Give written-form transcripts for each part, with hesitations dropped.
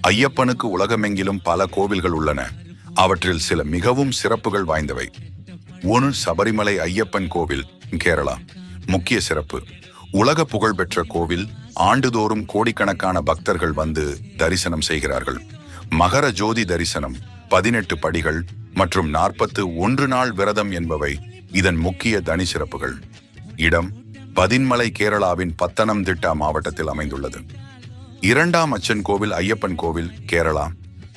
ஐயப்பனுக்கு உலகமெங்கிலும் பல கோவில்கள் உள்ளன. அவற்றில் சில மிகவும் சிறப்புகள் வாய்ந்தவை. 1. சபரிமலை ஐயப்பன் கோவில், கேரளா. முக்கிய சிறப்பு: உலக புகழ்பெற்ற கோவில். ஆண்டுதோறும் கோடிக்கணக்கான பக்தர்கள் வந்து தரிசனம் செய்கிறார்கள். மகர ஜோதி தரிசனம், 18 படிகள் மற்றும் 41 நாள் விரதம் என்பவை இதன் முக்கிய தனி சிறப்புகள். இடம்: பதின்மலை, கேரளாவின் பத்தனம்திட்டா மாவட்டத்தில் அமைந்துள்ளது. 2. அச்சன் கோவில் ஐயப்பன் கோவில், கேரளா.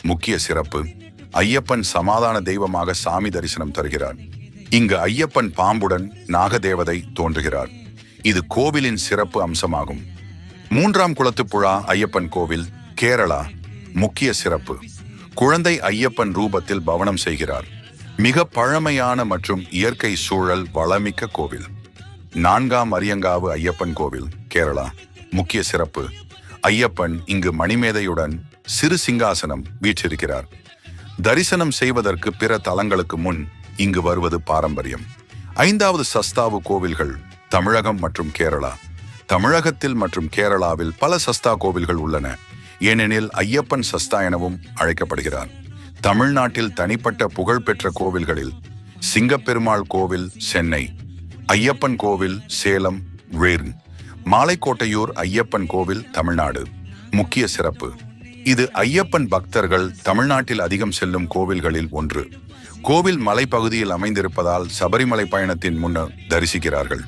முக்கிய சிறப்பு: ஐயப்பன் சமாதான தெய்வமாக சாமி தரிசனம் தருகிறார். இங்கு ஐயப்பன் பாம்புடன் நாகதேவதை தோன்றுகிறார். இது கோவிலின் சிறப்பு அம்சமாகும். 3. குளத்துப்புழா ஐயப்பன் கோவில், கேரளா. முக்கிய சிறப்பு: குழந்தை ஐயப்பன் ரூபத்தில் பவனம் செய்கிறார். மிக பழமையான மற்றும் இயற்கை சூழல் வளமிக்க கோவில். 4. அரியங்காவு ஐயப்பன் கோவில், கேரளா. முக்கிய சிறப்பு: ஐயப்பன் இங்கு மணிமேதையுடன் சிறு சிங்காசனம் வீற்றிருக்கிறார். தரிசனம் செய்வதற்கு பிற தலங்களுக்கு முன் இங்கு வருவது பாரம்பரியம். 5. சஸ்தாவு கோவில்கள், தமிழகம் மற்றும் கேரளா. தமிழகத்தில் மற்றும் கேரளாவில் பல சஸ்தா கோவில்கள் உள்ளன, ஏனெனில் ஐயப்பன் சஸ்தா எனவும் அழைக்கப்படுகிறார். தமிழ்நாட்டில் தனிப்பட்ட புகழ்பெற்ற கோவில்களில் சிங்கப்பெருமாள் கோவில், சென்னை. ஐயப்பன் கோவில், சேலம், வேர்ன். மாலைக்கோட்டையூர் ஐயப்பன் கோவில், தமிழ்நாடு. முக்கிய சிறப்பு: இது ஐயப்பன் பக்தர்கள் தமிழ்நாட்டில் அதிகம் செல்லும் கோவில்களில் ஒன்று. கோவில் மலைப்பகுதியில் அமைந்திருப்பதால் சபரிமலை பயணத்தின் முன்னர் தரிசிக்கிறார்கள்.